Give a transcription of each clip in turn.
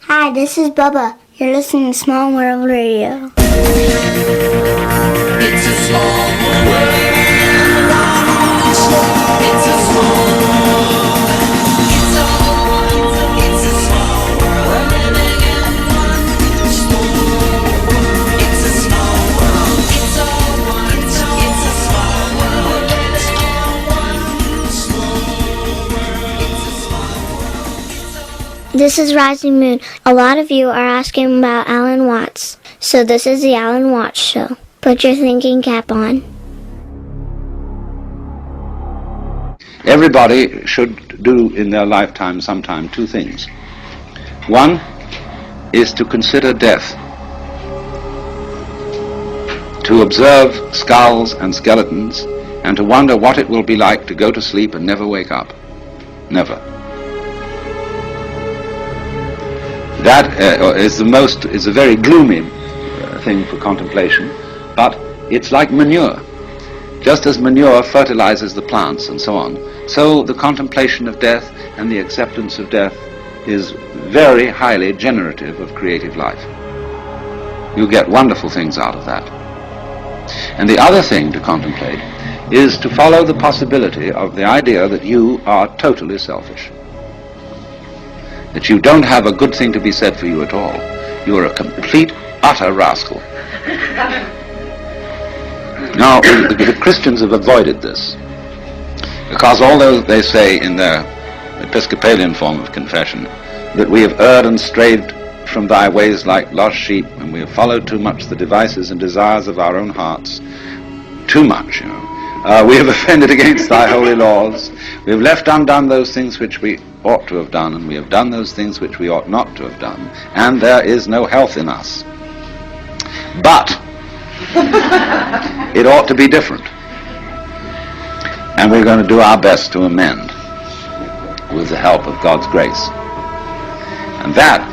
Hi, this is Bubba. You're listening to Small World Radio. It's a small world. It's a small world. It's a small world. Living in one small world. It's a small world. It's all one. It's a small world. Living in one small world. It's a small world. This is Rising Moon. A lot of you are asking about Alan Watts. So this is the Alan Watts Show. Put your thinking cap on. Everybody should do in their lifetime sometime two things. One is to consider death, to observe skulls and skeletons, and to wonder what it will be like to go to sleep and never wake up. Never. That is a very gloomy thing for contemplation, but it's like manure. Just as manure fertilizes the plants and so on, so the contemplation of death and the acceptance of death is very highly generative of creative life. You get wonderful things out of that. And the other thing to contemplate is to follow the possibility of the idea that you are totally selfish. That you don't have a good thing to be said for you at all. You are a complete, utter rascal. Now, the Christians have avoided this, because although they say in their Episcopalian form of confession that we have erred and strayed from thy ways like lost sheep, and we have followed too much the devices and desires of our own hearts, too much, we have offended against thy holy laws, we have left undone those things which we ought to have done, and we have done those things which we ought not to have done, and there is no health in us. But it ought to be different. And we're going to do our best to amend with the help of God's grace. And that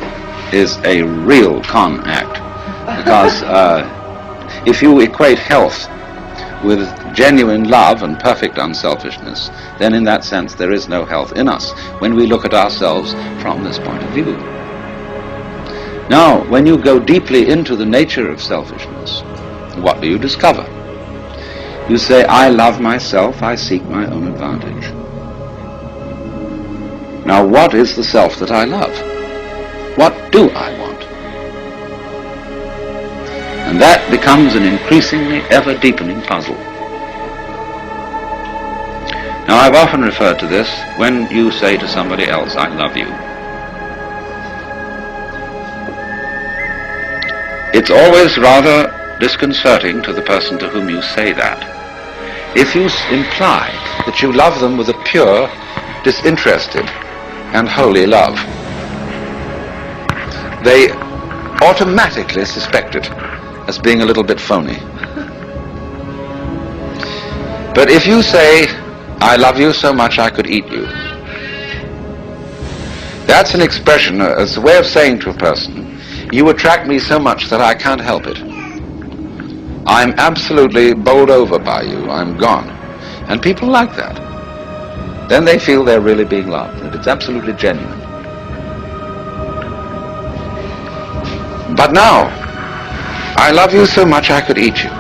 is a real con act. Because if you equate health with genuine love and perfect unselfishness, then in that sense there is no health in us when we look at ourselves from this point of view. Now, when you go deeply into the nature of selfishness, what do you discover? You say, I love myself, I seek my own advantage. Now, what is the self that I love? What do I want? And that becomes an increasingly ever-deepening puzzle. Now, I've often referred to this when you say to somebody else, I love you. It's always rather disconcerting to the person to whom you say that if you imply that you love them with a pure, disinterested, and holy love. They automatically suspect it as being a little bit phony. But if you say, I love you so much I could eat you, that's an expression, it's a way of saying to a person, you attract me so much that I can't help it. I'm absolutely bowled over by you. I'm gone. And people like that. Then they feel they're really being loved, that it's absolutely genuine. But now, I love you so much I could eat you.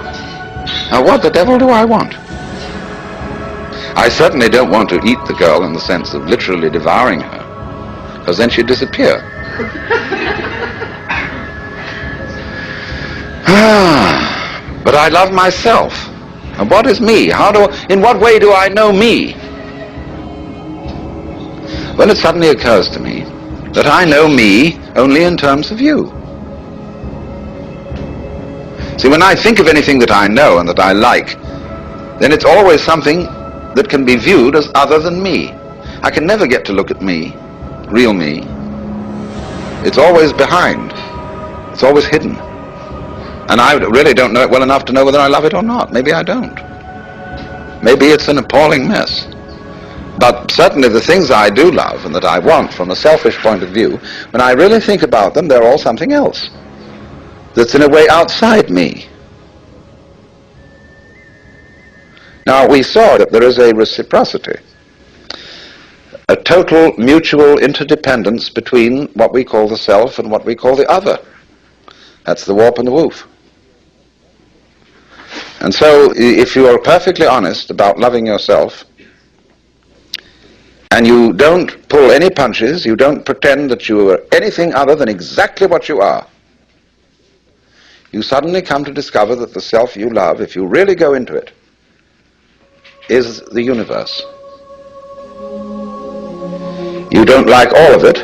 Now what the devil do I want? I certainly don't want to eat the girl in the sense of literally devouring her, because then she'd disappear. But I love myself. And what is me? In what way do I know me? Well, it suddenly occurs to me that I know me only in terms of you. See, when I think of anything that I know and that I like, then it's always something that can be viewed as other than me. I can never get to look at me, real me. It's always behind. It's always hidden. And I really don't know it well enough to know whether I love it or not. Maybe I don't. Maybe it's an appalling mess. But certainly the things I do love and that I want from a selfish point of view, when I really think about them, they're all something else that's in a way outside me. Now, we saw that there is a reciprocity. a total mutual interdependence between what we call the self and what we call the other. That's the warp and the woof. And so if you are perfectly honest about loving yourself, and you don't pull any punches, you don't pretend that you are anything other than exactly what you are, you suddenly come to discover that the self you love, if you really go into it, is the universe. You don't like all of it.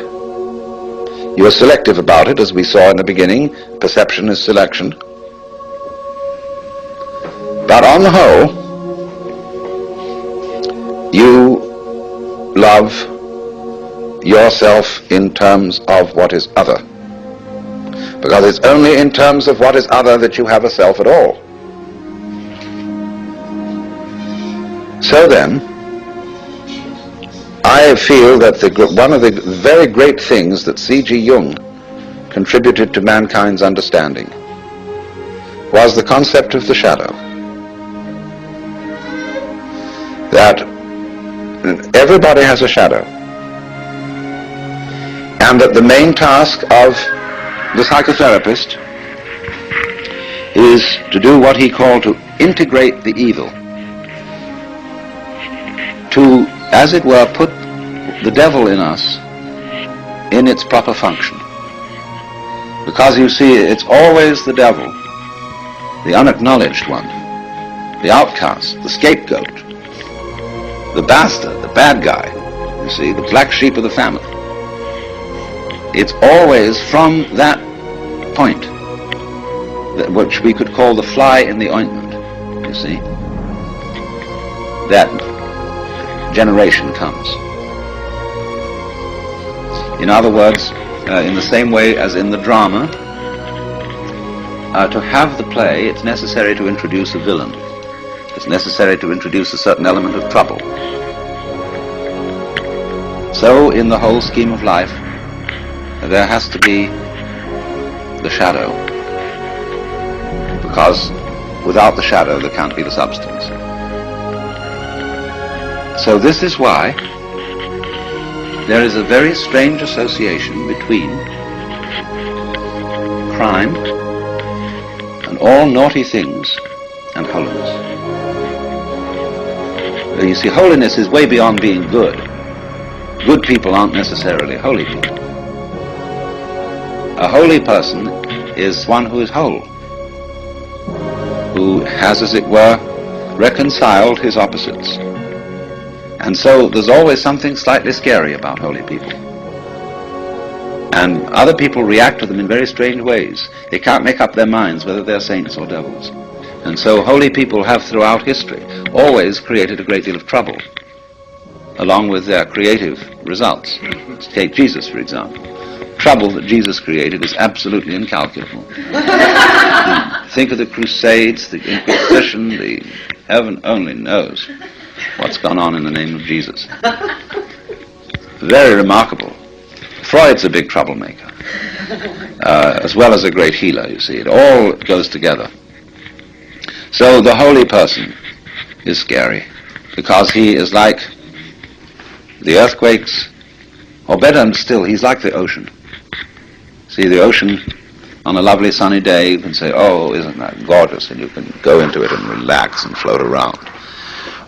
You are selective about it, as we saw in the beginning. Perception is selection. But on the whole, you love yourself in terms of what is other. Because it's only in terms of what is other that you have a self at all. So then, I feel that one of the very great things that C.G. Jung contributed to mankind's understanding was the concept of the shadow. That everybody has a shadow. And that the main task of the psychotherapist is to do what he called to integrate the evil. To, as it were, put the devil in us in its proper function. Because you see, it's always the devil, the unacknowledged one, the outcast, the scapegoat, the bastard, the bad guy, you see, the black sheep of the family. It's always from that point, which we could call the fly in the ointment, you see, that generation comes. In other words, in the same way as in the drama, to have the play, it's necessary to introduce a villain. It's necessary to introduce a certain element of trouble. So, in the whole scheme of life, there has to be the shadow. Because without the shadow, there can't be the substance. So this is why there is a very strange association between crime and all naughty things and holiness. You see, holiness is way beyond being good. Good people aren't necessarily holy people. A holy person is one who is whole, who has, as it were, reconciled his opposites. And so there's always something slightly scary about holy people. And other people react to them in very strange ways. They can't make up their minds whether they're saints or devils. And so holy people have throughout history always created a great deal of trouble, along with their creative results. Take Jesus, for example. Trouble that Jesus created is absolutely incalculable. Think of the Crusades, the Inquisition, the heaven only knows what's gone on in the name of Jesus. Very remarkable. Freud's a big troublemaker, as well as a great healer, you see. It all goes together. So the holy person is scary, because he is like the earthquakes, or better still, he's like the ocean. See, the ocean, on a lovely sunny day, you can say, oh, isn't that gorgeous, and you can go into it and relax and float around.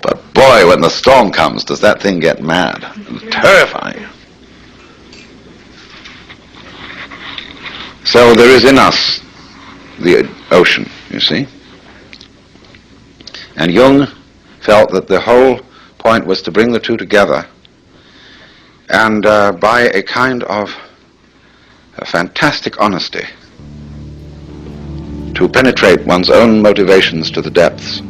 But boy, when the storm comes, does that thing get mad. It's terrifying. So there is in us the ocean, you see. And Jung felt that the whole point was to bring the two together, and by a kind of a fantastic honesty, to penetrate one's own motivations to the depths.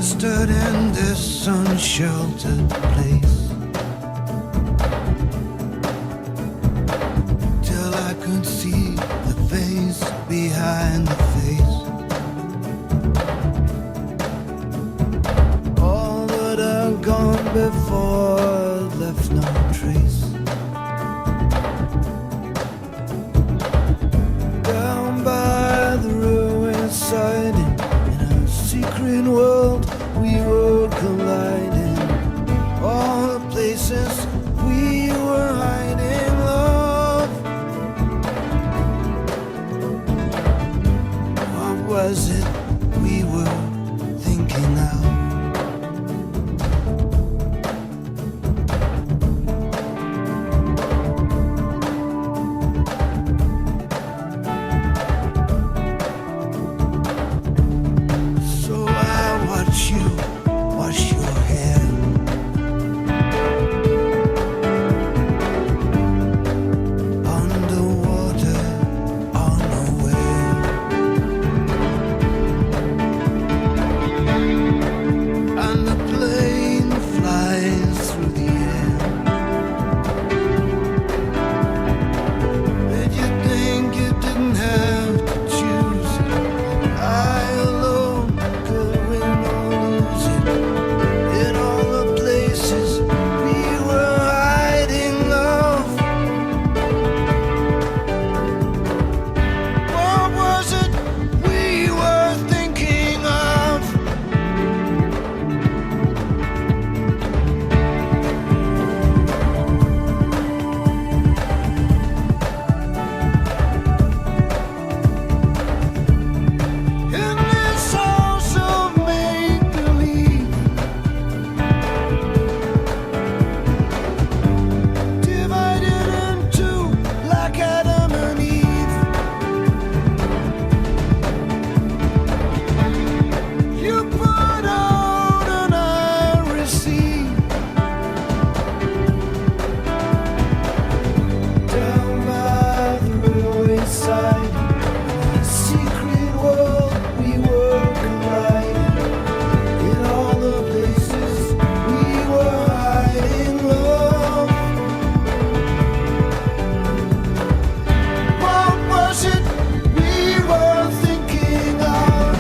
stood in this unsheltered place till I could see the face behind the face. All that had gone before left no trace. Down by the ruined siding, in a secret world we were colliding. All the places we were hiding, love. What was it we were thinking of? So I watch you wash your hair. Underwater, unaware. And the plane flies through the air. Did you think you didn't have to choose it? I alone could win or lose it. In all the places we were hiding, love. What was it we were thinking of? In this house of make-believe, divided into like Adam and Eve. You put out and I receive. Down by the railway side, in a secret world we were colliding. In all the places we were hiding, love. What was it we were thinking of?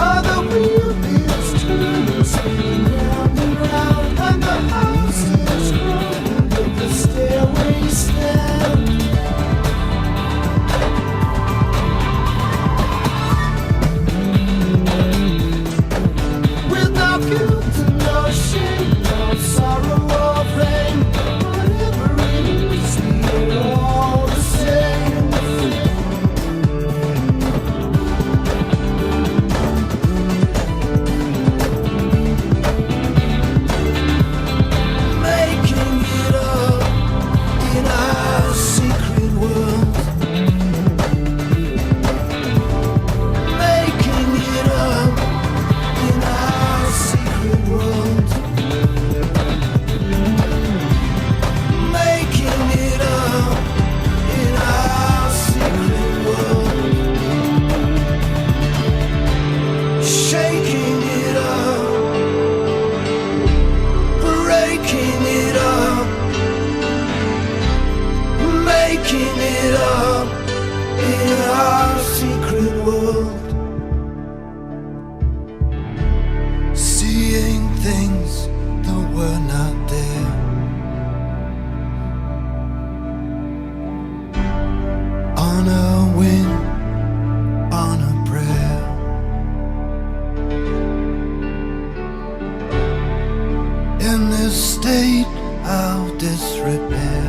Are the wheels turning, spinning round and round, and the house is growing with the stairway stand? Without guilt and no shame, no sorrow or pain, whatever it is, we are all the same. Making it up in our secret world. Making it up in our secret world. Making it up in our secret world. Shaking it up, breaking it up, making it up in our secret world. Seeing things that were not there. On a wind, on a prayer. In this state of disrepair.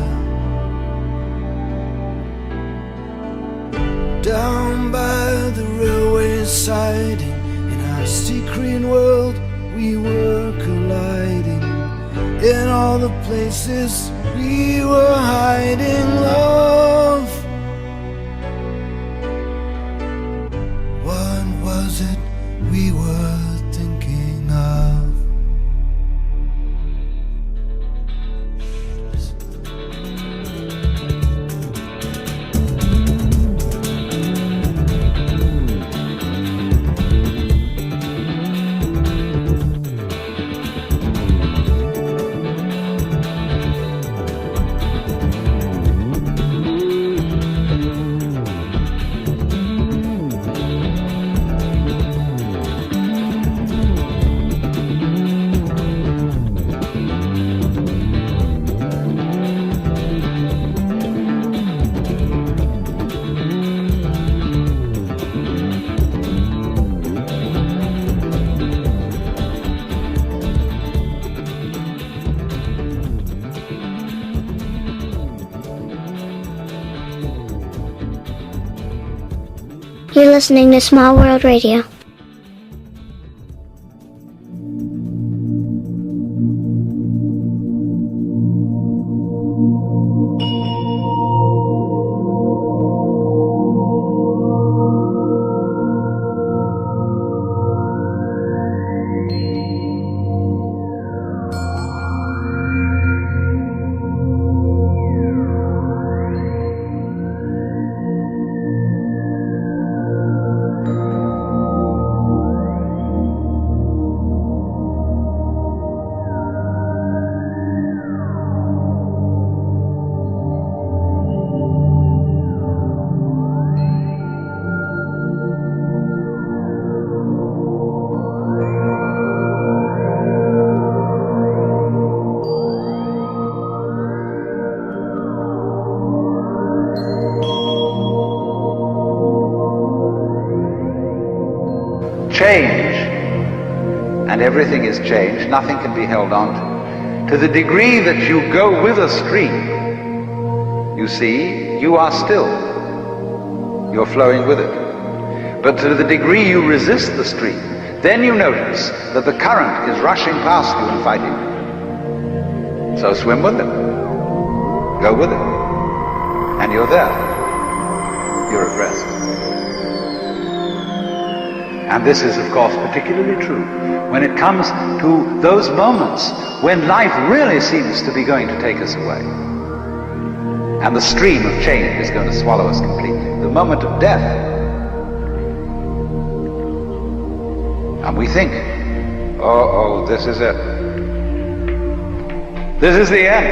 Down by the railway siding, in our secret world we were colliding. In all the places we were hiding, love. What was it we were thinking of? You're listening to Small World Radio. Change, and everything is changed, nothing can be held on to. To the degree that you go with a stream, you see, you are still. You're flowing with it. But to the degree you resist the stream, then you notice that the current is rushing past you and fighting you. So swim with it. Go with it. And you're there. You're at rest. And this is, of course, particularly true when it comes to those moments when life really seems to be going to take us away. And the stream of change is going to swallow us completely. The moment of death. And we think, oh, this is it. This is the end.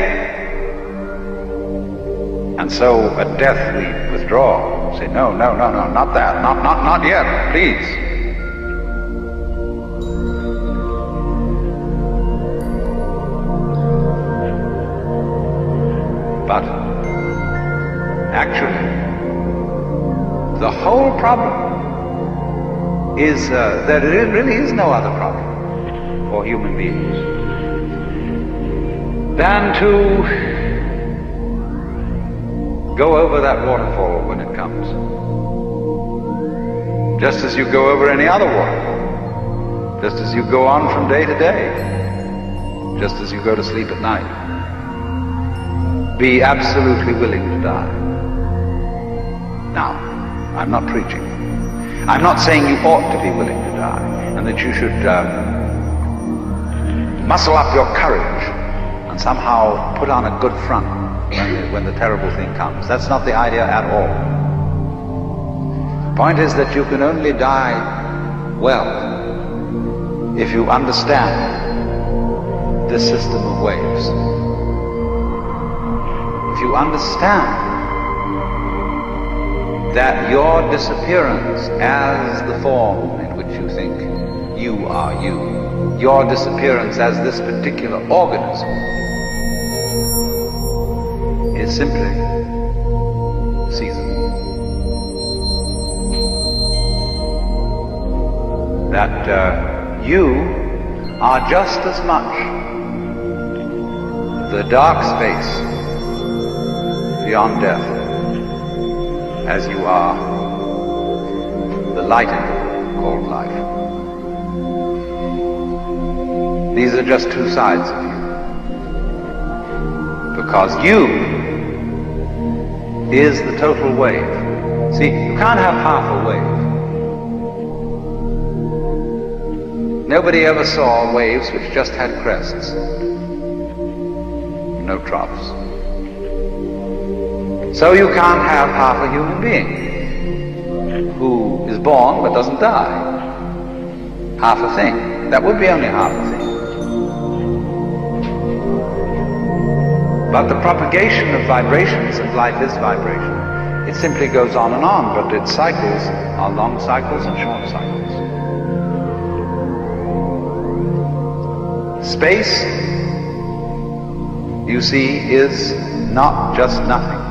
And so at death we withdraw. Say, no, not that. Not yet, please. But actually, the whole problem is that there really is no other problem for human beings than to go over that waterfall when it comes. Just as you go over any other waterfall. Just as you go on from day to day. Just as you go to sleep at night. Be absolutely willing to die. Now, I'm not preaching. I'm not saying you ought to be willing to die and that you should muscle up your courage and somehow put on a good front when the terrible thing comes. That's not the idea at all. The point is that you can only die well if you understand this system of waves. If you understand that your disappearance as the form in which you think you are you, your disappearance as this particular organism, is simply seasonal. That you are just as much the dark space beyond death as you are the light in it called life. These are just two sides of you. Because you is the total wave. See, you can't have half a wave. Nobody ever saw waves which just had crests. No troughs. So you can't have half a human being who is born but doesn't die. Half a thing. That would be only half a thing. But the propagation of vibrations, and life is vibration, it simply goes on, but its cycles are long cycles and short cycles. Space, you see, is not just nothing.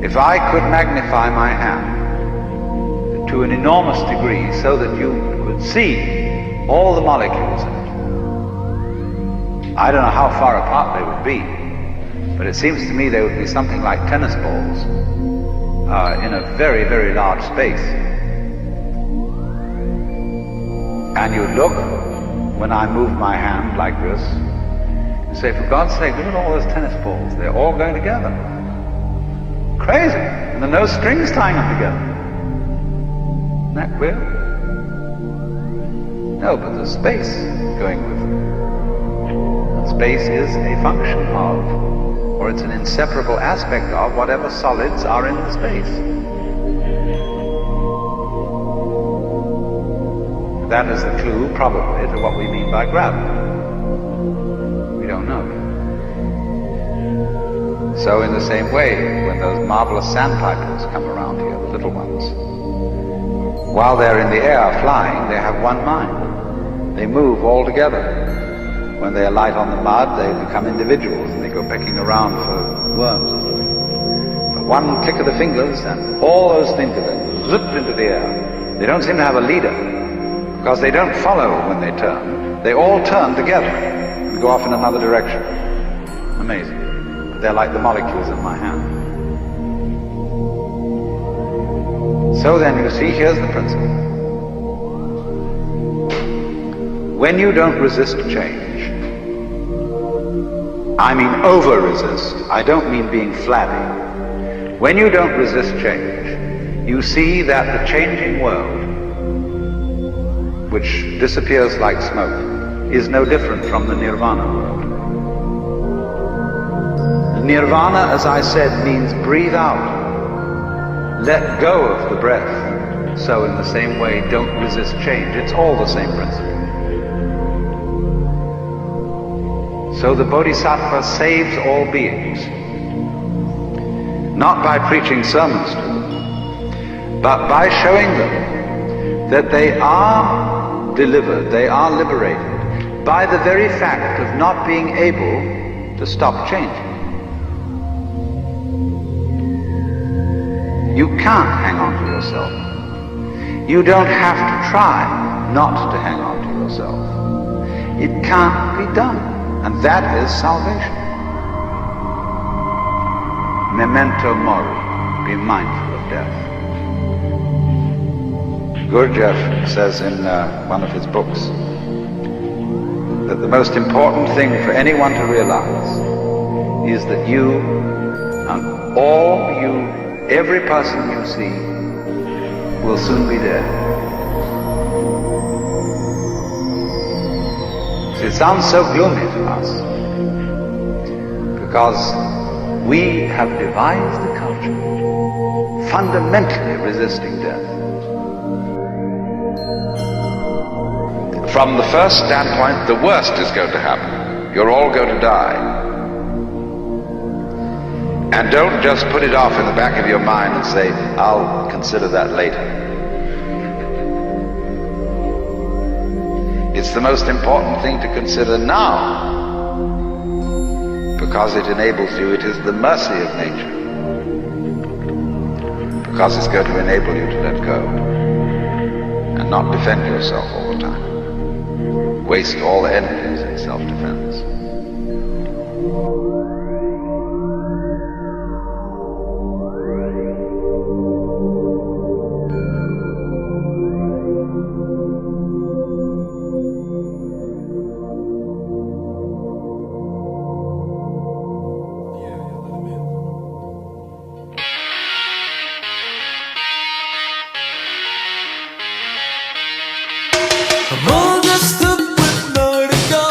If I could magnify my hand to an enormous degree so that you could see all the molecules in it, I don't know how far apart they would be, but it seems to me they would be something like tennis balls in a very, very large space. And you look, when I move my hand like this, you say, for God's sake, look at all those tennis balls. They're all going together. Crazy. And there are no strings tying them together. Isn't that queer? No, but there's space going with them. And space is a function of, or it's an inseparable aspect of, whatever solids are in the space. That is the clue, probably, to what we mean by gravity. We don't know. So in the same way, when those marvelous sandpipers come around here, the little ones, while they're in the air flying, they have one mind. They move all together. When they alight on the mud, they become individuals and they go pecking around for worms or something. But one click of the fingers and all those things of them zip into the air. They don't seem to have a leader because they don't follow when they turn. They all turn together and go off in another direction. Amazing. But they're like the molecules in my hand. So then you see, here's the principle. When you don't resist change, I mean over-resist, I don't mean being flabby. When you don't resist change, you see that the changing world, which disappears like smoke, is no different from the nirvana world. Nirvana, as I said, means breathe out. Let go of the breath. So in the same way, don't resist change. It's all the same principle. So the Bodhisattva saves all beings, not by preaching sermons to them, but by showing them that they are delivered, they are liberated by the very fact of not being able to stop changing. You can't hang on to yourself. You don't have to try not to hang on to yourself. It can't be done. And that is salvation. Memento mori, be mindful of death. Gurdjieff says in one of his books that the most important thing for anyone to realize is that you and every person you see will soon be dead. It sounds so gloomy to us because we have devised a culture fundamentally resisting death. From the first standpoint, the worst is going to happen. You're all going to die. And don't just put it off in the back of your mind and say, I'll consider that later. It's the most important thing to consider now, because it enables you, it is the mercy of nature, because it's going to enable you to let go and not defend yourself all the time, waste all the energies in self-defense. I'm all dressed up with nowhere to go.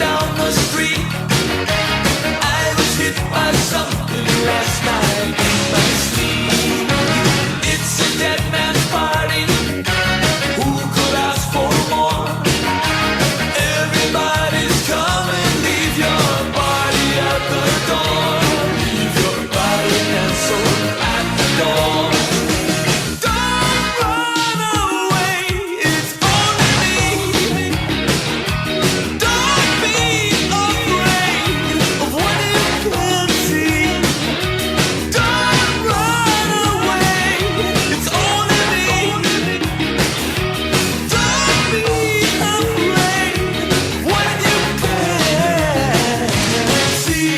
down the street. I was hit by something last night in my sleep. It's a dead man's party. Who could ask for more? Everybody's coming. Leave your body at the door. Leave your body and soul at the door. Don't run away. It's only me. Don't be afraid of what you can't see. Don't run away. It's only me. Don't be afraid of what you can't see.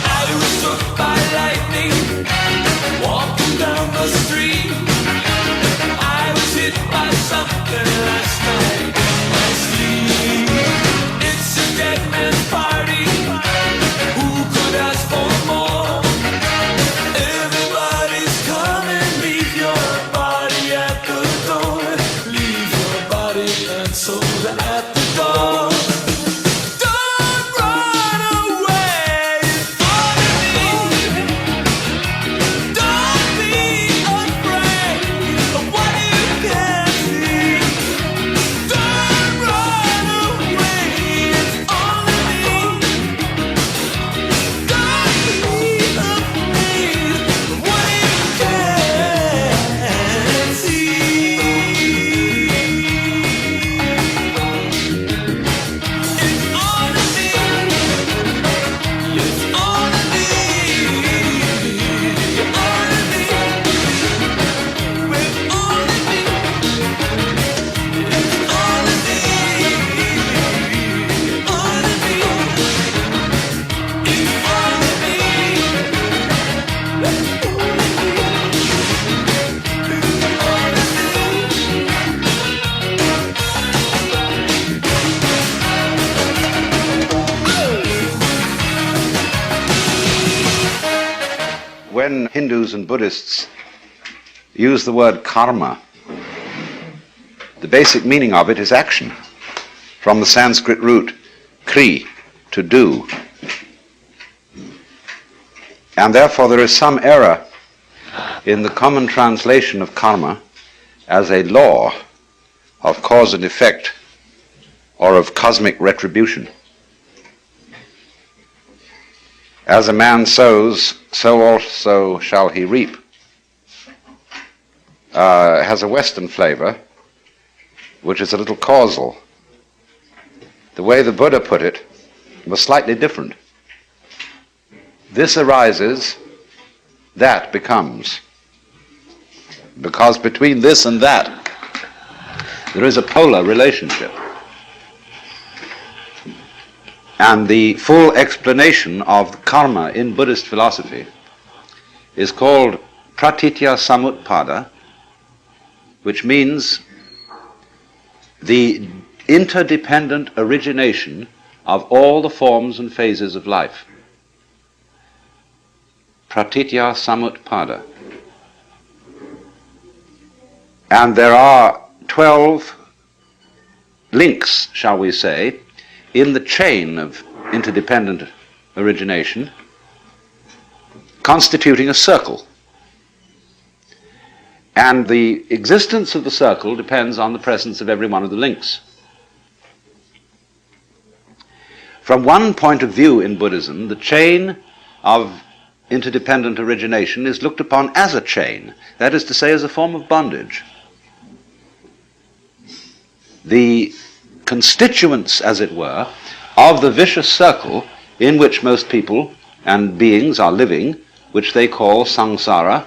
I was struck by lightning, walking down the street. I was hit by something last night in my sleep. It's a dead man's party. Who could ask for more? Everybody's coming. Leave your body at the door. Leave your body and soul at the door. Don't run away. Follow me. Don't be afraid of what you can't see. Don't run away. It's only me. Don't be afraid of what you can't see. It's only me. It's only me. Only me. With only me. It's only me. Only me. It's only me. When Hindus and Buddhists use the word karma, the basic meaning of it is action, from the Sanskrit root kri, to do. And therefore there is some error in the common translation of karma as a law of cause and effect or of cosmic retribution. As a man sows, so also shall he reap. Has a Western flavor, which is a little causal. The way the Buddha put it was slightly different. This arises, that becomes. Because between this and that, there is a polar relationship. And the full explanation of karma in Buddhist philosophy is called pratitya samutpada, which means the interdependent origination of all the forms and phases of life. Pratitya samutpada. And there are 12 links, shall we say, in the chain of interdependent origination, constituting a circle. And the existence of the circle depends on the presence of every one of the links. From one point of view in Buddhism, the chain of interdependent origination is looked upon as a chain, that is to say, as a form of bondage. The constituents, as it were, of the vicious circle in which most people and beings are living, which they call samsara,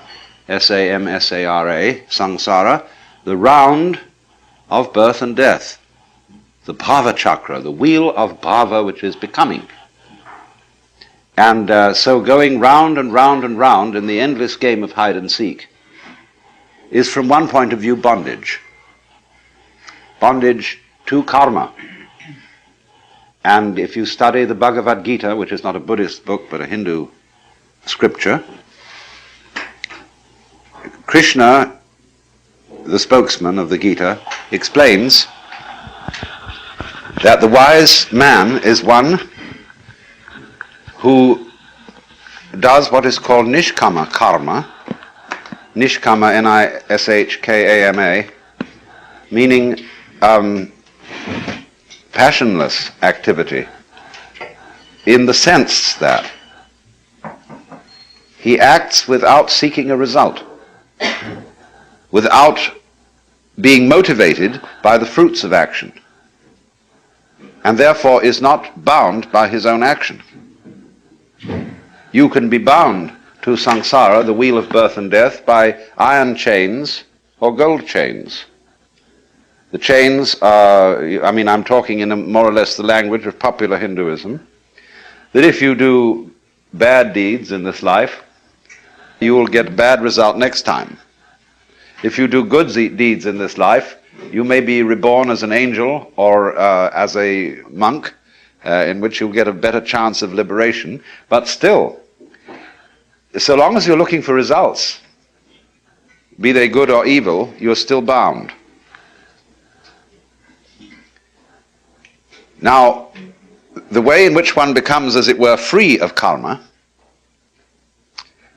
S-A-M-S-A-R-A, samsara, the round of birth and death, the bhava chakra, the wheel of bhava which is becoming. And so going round and round and round in the endless game of hide and seek is from one point of view bondage. Bondage to karma. And if you study the Bhagavad Gita, which is not a Buddhist book but a Hindu scripture, Krishna, the spokesman of the Gita, explains that the wise man is one who does what is called nishkama karma, nishkama, N-I-S-H-K-A-M-A, meaning passionless activity, in the sense that he acts without seeking a result, without being motivated by the fruits of action, and therefore is not bound by his own action. You can be bound to samsara, the wheel of birth and death, by iron chains or gold chains. The chains are, I'm talking in more or less the language of popular Hinduism, that if you do bad deeds in this life, you will get bad result next time. If you do good deeds in this life, you may be reborn as an angel or as a monk, in which you'll get a better chance of liberation. But still, so long as you're looking for results, be they good or evil, you're still bound. Now, the way in which one becomes, as it were, free of karma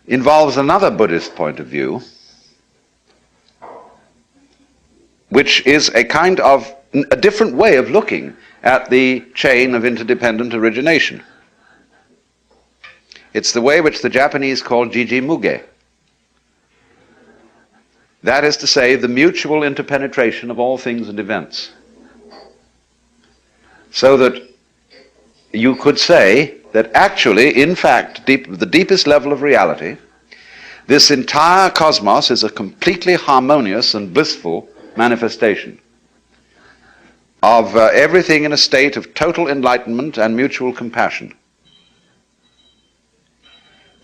involves another Buddhist point of view, which is a kind of a different way of looking at the chain of interdependent origination. It's the way which the Japanese call jiji muge. That is to say, the mutual interpenetration of all things and events. So that you could say that actually, in fact, the deepest level of reality, this entire cosmos is a completely harmonious and blissful manifestation of everything in a state of total enlightenment and mutual compassion.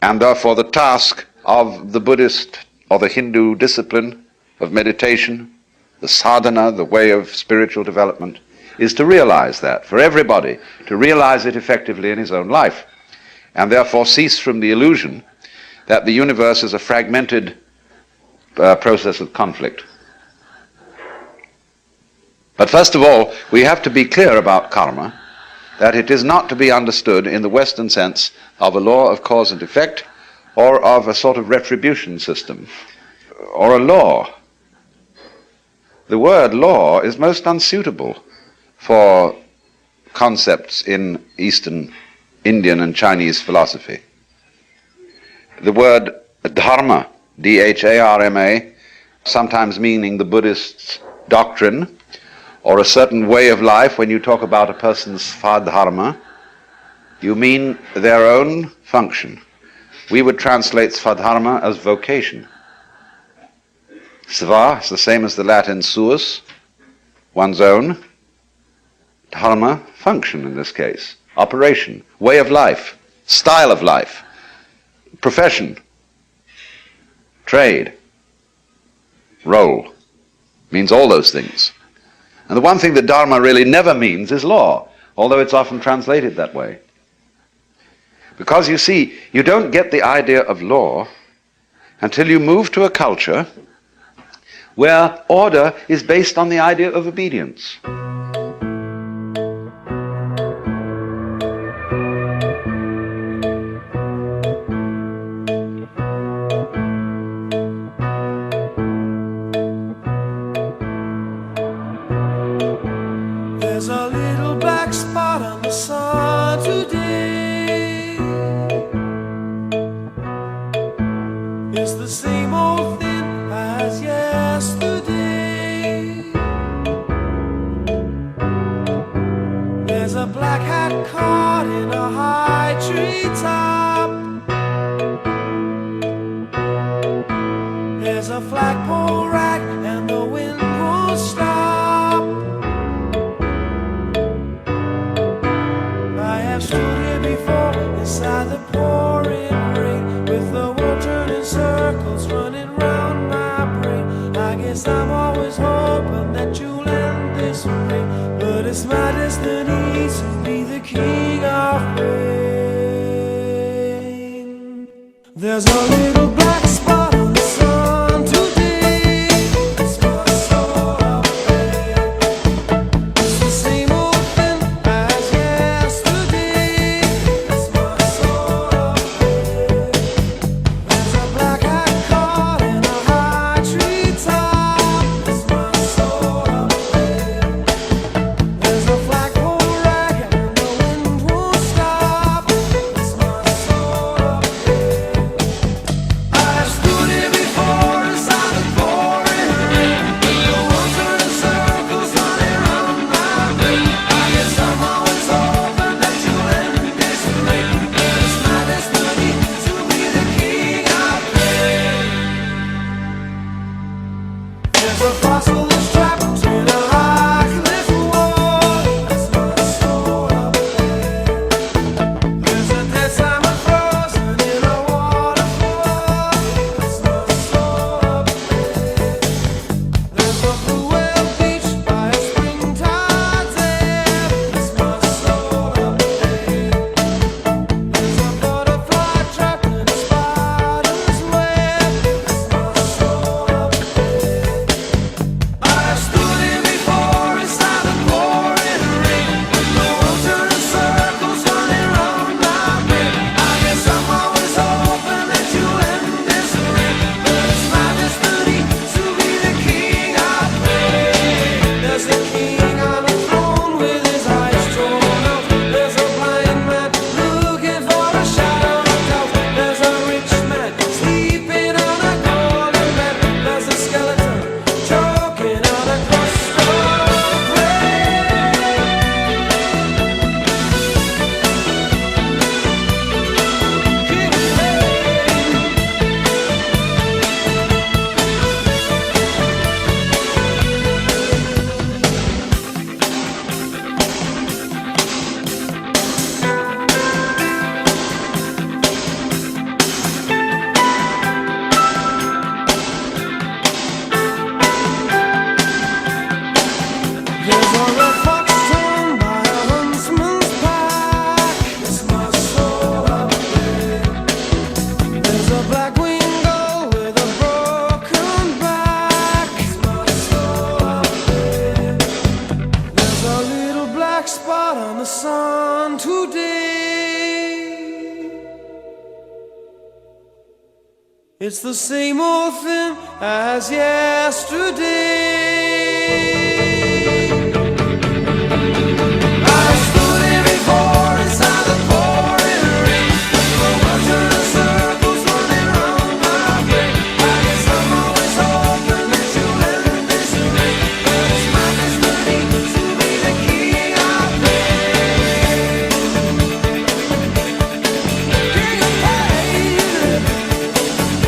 And therefore the task of the Buddhist or the Hindu discipline of meditation, the sadhana, the way of spiritual development, is to realize that, for everybody, to realize it effectively in his own life, and therefore cease from the illusion that the universe is a fragmented process of conflict. But first of all, we have to be clear about karma, that it is not to be understood in the Western sense of a law of cause and effect, or of a sort of retribution system, or a law. The word law is most unsuitable for concepts in Eastern, Indian and Chinese philosophy. The word dharma, D-H-A-R-M-A, sometimes meaning the Buddhist doctrine, or a certain way of life. When you talk about a person's svadharma, you mean their own function. We would translate svadharma as vocation. Sva is the same as the Latin suus, one's own. Dharma, function in this case, operation, way of life, style of life, profession, trade, role, means all those things. And the one thing that dharma really never means is law, although it's often translated that way. Because you see, you don't get the idea of law until you move to a culture where order is based on the idea of obedience. It's the same old thing as yesterday. There's a black hat caught in a high treetop. There's a flagpole rack and the wind won't stop. I have stood here before inside the pouring rain, with the world turning circles running round my brain. I guess I'm always hoping that you'll end this way, but it's my destiny to be the king of rain. There's a little black spot on the sun today. It's my soul up there. It's the same old thing as yesterday. It's my soul up there. There's a black hat caught in a high treetop. It's my soul up there. There's a flagpole rack and the wind won't stop. It's my soul up there. I've stood here before inside the pouring rain, with the world turning circles running round my brain. I guess I'm always hoping that you'll end this rain, but it's my destiny to be the king of rain. There's a fossil that's trapped in a high cliff wall. That's my soul up there. There's a dead salmon frozen in a waterfall. That's my soul up there. There's a blue whale beach by a springtide there. That's my soul up there. There's a butterfly trapped in a spider's web. That's my soul up there. I've stood here before inside the pouring rain, with the world turning circles running round my brain. I guess I'm always hoping that you'll end this rain, but it's my destiny to be the king of rain. There's a king on a throne with his eyes drawn out. There's a blind man looking for a shadow of doubt. There's a rich man sleeping on a golden bed. There's a skeleton choking on a crust of bread. King of rain. There's a red fox torn by a huntsman's pack. It's my soul up there. There's a black-winged gull with a broken back. It's my soul up there. There's a little black spot on the sun today. It's the same old thing as yesterday. I stood here before inside the pouring rain, with the world turning circles running round my brain. I guess I'm always hoping that you'll end this rain, but it's my destiny to be the king of rain. King of rain. King of rain.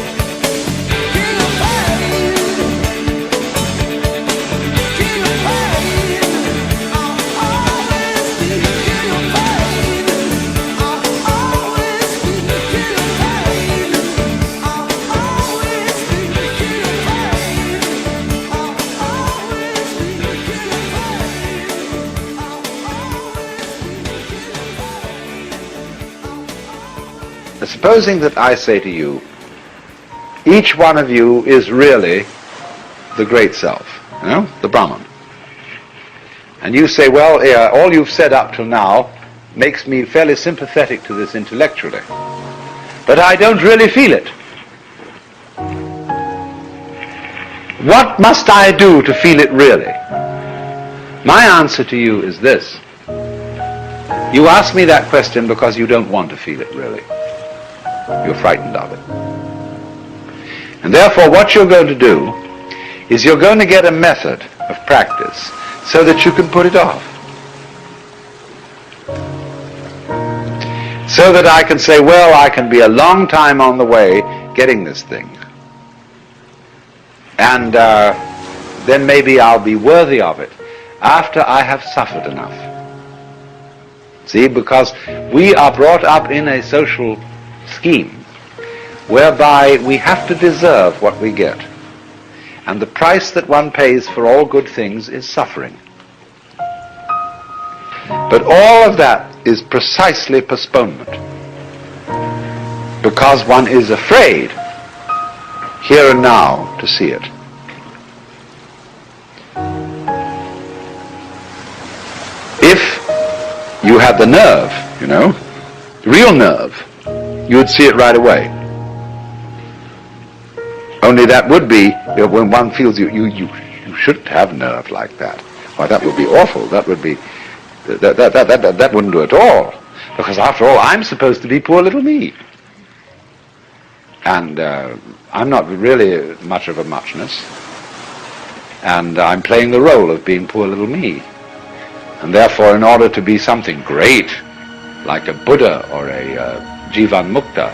King of rain. I'll always be king of rain. I'll always be king of rain. I'll always be king of rain. I'll always be king of rain. I'll always be king of rain. Supposing that I say to you, each one of you is really the great self, the Brahman. And you say, well, all you've said up till now makes me fairly sympathetic to this intellectually, but I don't really feel it. What must I do to feel it really? My answer to you is this. You ask me that question because you don't want to feel it really. You're frightened of it. And therefore what you're going to do is you're going to get a method of practice so that you can put it off. So that I can say, well, I can be a long time on the way getting this thing. And then maybe I'll be worthy of it after I have suffered enough. See, because we are brought up in a social scheme whereby we have to deserve what we get. And the price that one pays for all good things is suffering. But all of that is precisely postponement, because one is afraid here and now to see it. If you had the nerve, real nerve, you would see it right away. Only that would be when one feels you shouldn't have nerve like that. Why, that would be awful. That would be that wouldn't do at all. Because after all, I'm supposed to be poor little me. And I'm not really much of a muchness. And I'm playing the role of being poor little me. And therefore, in order to be something great, like a Buddha or a Jivan Mukta,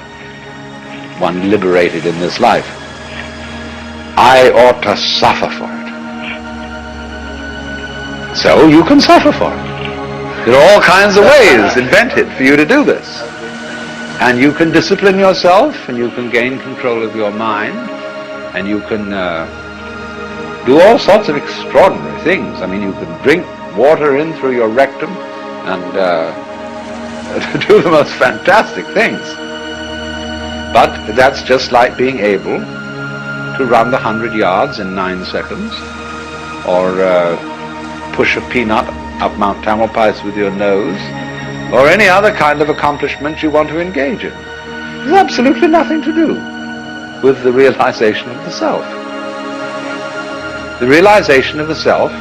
one liberated in this life, I ought to suffer for it. So you can suffer for it. There are all kinds of ways invented for you to do this. And you can discipline yourself, and you can gain control of your mind, and you can do all sorts of extraordinary things. I mean, you can drink water in through your rectum and do the most fantastic things. But that's just like being able to run the 100 yards in 9 seconds, or push a peanut up Mount Tamalpais with your nose, or any other kind of accomplishment you want to engage in. There's absolutely nothing to do with the realization of the self. The realization of the self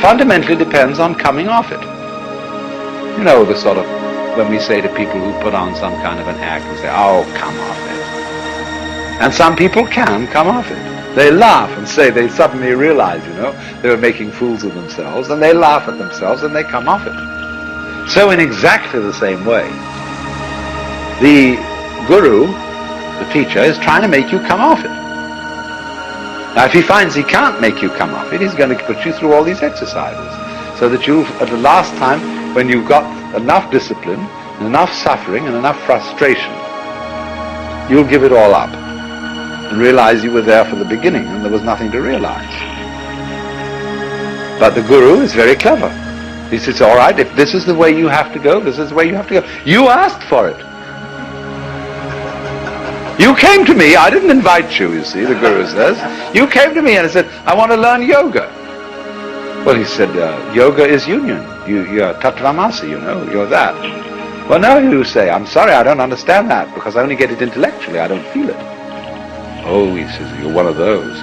fundamentally depends on coming off it. You know, the sort of, when we say to people who put on some kind of an act and say, oh, come off it. And some people can come off it. They laugh and say, they suddenly realize, they were making fools of themselves, and they laugh at themselves and they come off it. So in exactly the same way, the guru, the teacher, is trying to make you come off it. Now, if he finds he can't make you come off it, he's going to put you through all these exercises, so that you, at the last time, when you've got enough discipline, and enough suffering, and enough frustration, you'll give it all up and realize you were there for the beginning and there was nothing to realize. But the guru is very clever. He says, all right, if this is the way you have to go, this is the way you have to go. You asked for it. You came to me, I didn't invite you, you see, the guru says. You came to me and said, I want to learn yoga. Well, he said, yoga is union. You're Tattvamasi, you're that. Well, no, you say, I'm sorry, I don't understand that, because I only get it intellectually, I don't feel it. Oh, he says, you're one of those.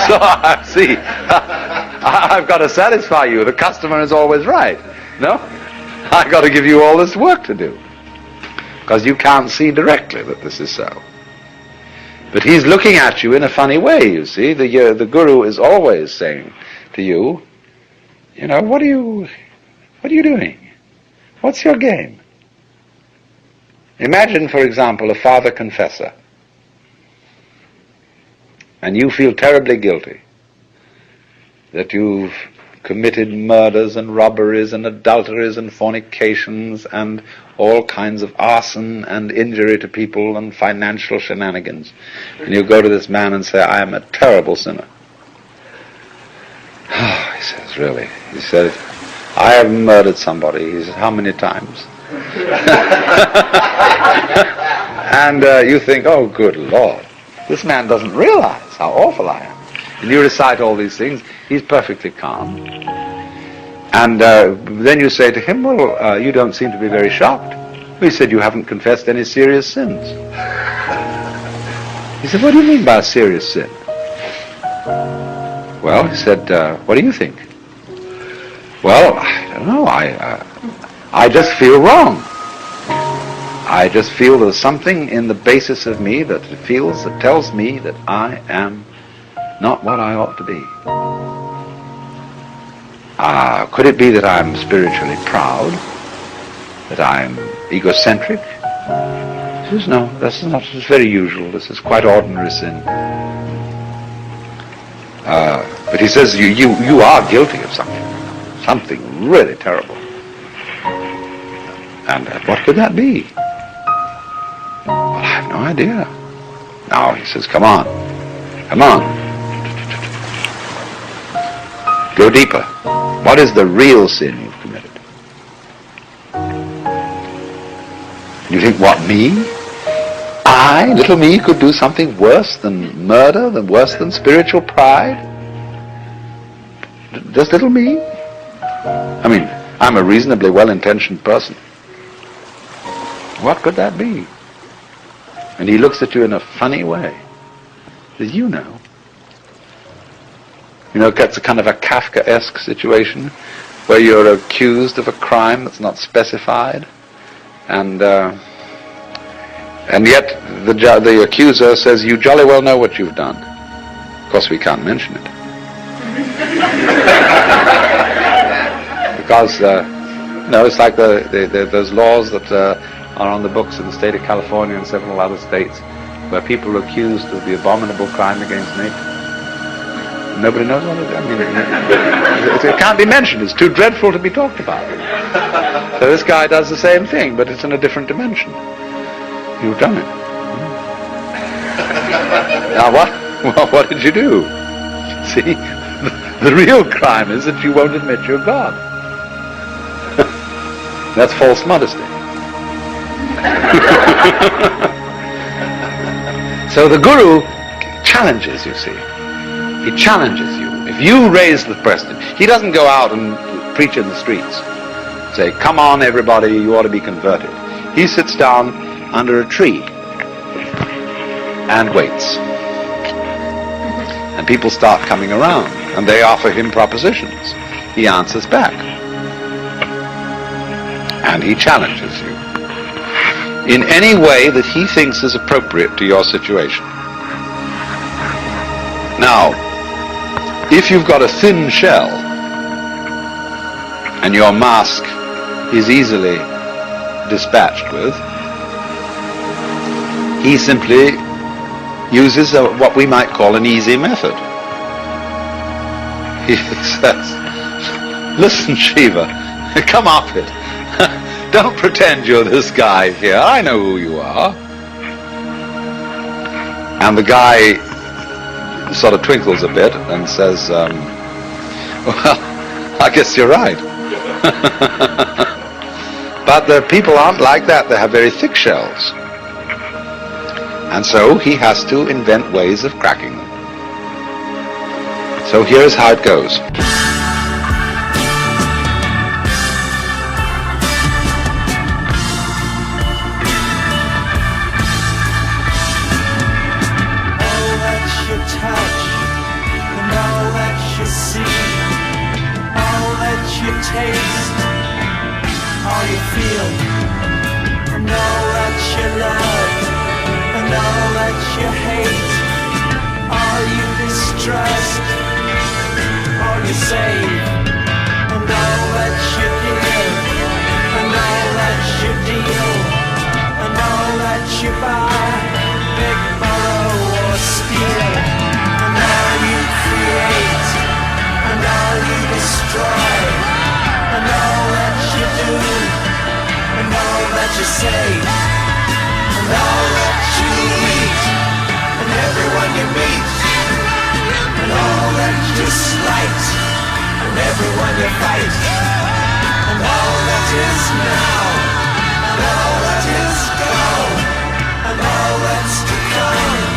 So, see, I've got to satisfy you. The customer is always right. No? I've got to give you all this work to do, because you can't see directly that this is so. But he's looking at you in a funny way, you see. The guru is always saying to you, what are you doing? What's your game? Imagine, for example, a father confessor, and you feel terribly guilty that you've committed murders and robberies and adulteries and fornications and all kinds of arson and injury to people and financial shenanigans. And you go to this man and say, I am a terrible sinner. Oh, he says, really? He said, I have murdered somebody. He said, how many times? And you think, oh, good Lord, this man doesn't realize how awful I am. And you recite all these things. He's perfectly calm. And then you say to him, well, you don't seem to be very shocked. He said, you haven't confessed any serious sins. He said, what do you mean by a serious sin? Well, he said, what do you think? Well, I don't know. I just feel wrong. I just feel there's something in the basis of me that feels, that tells me that I am not what I ought to be. Could it be that I'm spiritually proud? That I'm egocentric? He says, no, this is not. This is very usual. This is quite ordinary sin. But he says, you are guilty of something really terrible. And what could that be? Well, I have no idea. Now he says, come on. Go deeper. What is the real sin you've committed? You think, what, me? I, little me, could do something worse than murder, worse than spiritual pride? Just little me? I mean, I'm a reasonably well-intentioned person. What could that be? And he looks at you in a funny way. He says, you know. You know, it's a kind of a Kafkaesque situation where you're accused of a crime that's not specified, and yet the accuser says, you jolly well know what you've done. Of course, we can't mention it. Because, it's like those laws that are on the books in the state of California and several other states where people are accused of the abominable crime against nature. Nobody knows what it is. I mean, it can't be mentioned. It's too dreadful to be talked about. So this guy does the same thing, but it's in a different dimension. You've done it. Now what did you do? See, the real crime is that you won't admit you're God. That's false modesty. So the Guru challenges, you see. He challenges you. If you raise the question, he doesn't go out and preach in the streets. Say, come on everybody, you ought to be converted. He sits down under a tree and waits. And people start coming around and they offer him propositions. He answers back. And he challenges you in any way that he thinks is appropriate to your situation. Now, if you've got a thin shell and your mask is easily dispatched with, he simply uses what we might call an easy method. He says, listen, Shiva, come off it. Don't pretend you're this guy here. I know who you are. And the guy sort of twinkles a bit and says, well, I guess you're right. But the people aren't like that. They have very thick shells. And so he has to invent ways of cracking them. So here's how it goes. Taste all you feel, and all that you love, and all that you hate, all you distrust, all you save, and all that you give, and all that you deal, and all that you buy, big, borrow or steal, and all you create, and all you destroy. And all that you do, and all that you say, and all that you eat, and everyone you meet, and all that you slight, and everyone you fight, and all that is now, and all that is gone, and all that's to come,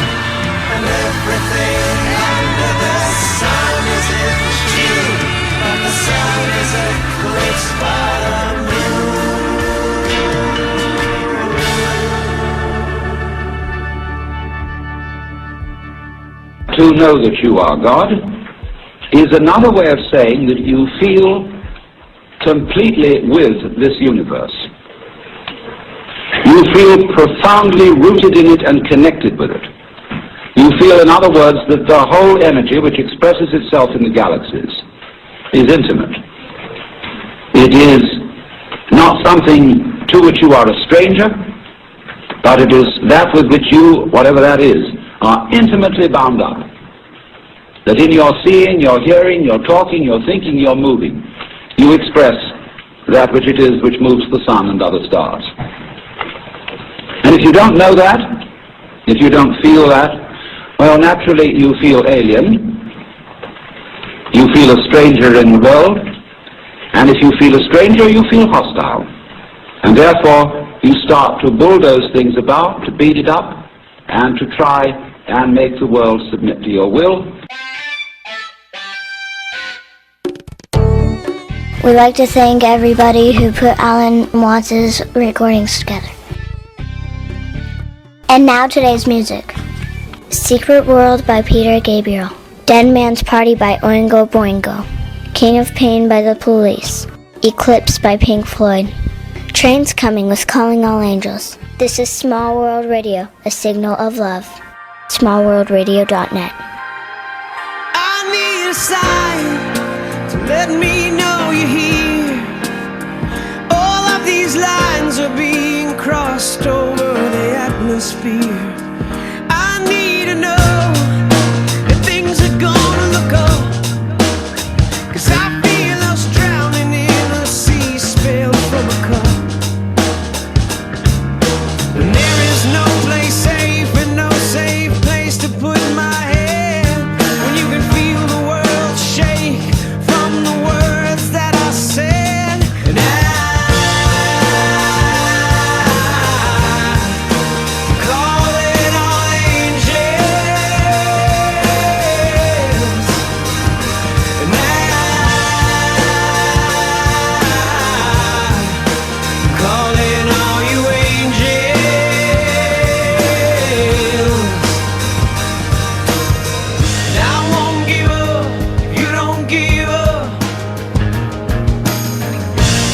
and everything under the sun is in June. But the sun is eclipsed by the moon. To know that you are God is another way of saying that you feel completely with this universe. You feel profoundly rooted in it and connected with it. You feel, in other words, that the whole energy which expresses itself in the galaxies is intimate. It is not something to which you are a stranger, but it is that with which you, whatever that is, are intimately bound up. That in your seeing, your hearing, your talking, your thinking, your moving, you express that which it is which moves the sun and other stars. And if you don't know that, if you don't feel that, well, naturally you feel alien, you feel a stranger in the world, and if you feel a stranger, you feel hostile. And therefore, you start to bulldoze things about, to beat it up, and to try and make the world submit to your will. We'd like to thank everybody who put Alan Watts' recordings together. And now today's music. Secret World by Peter Gabriel. Dead Man's Party by Oingo Boingo. King of Pain by The Police. Eclipse by Pink Floyd. Trains Coming with Calling All Angels. This is Small World Radio, a signal of love. smallworldradio.net. I need a sign to let me know you're here. All of these lines are being crossed over the atmosphere. I need to know that things are gonna look up, 'cause I feel us drowning in a sea spilled from a cup. And there is no place safe and no safe place to put my head when you can feel the world shake from the words that I said. And I call it all angels. And I call it all you angels. And I won't give up if you don't give up.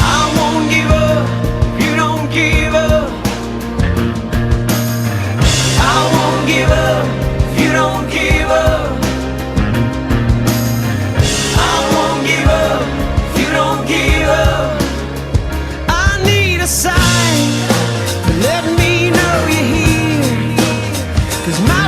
I won't give up if you don't give up. I won't give up if you don't give up. I won't give up if you don't give up. I need a sign to let me know you're here, 'cause my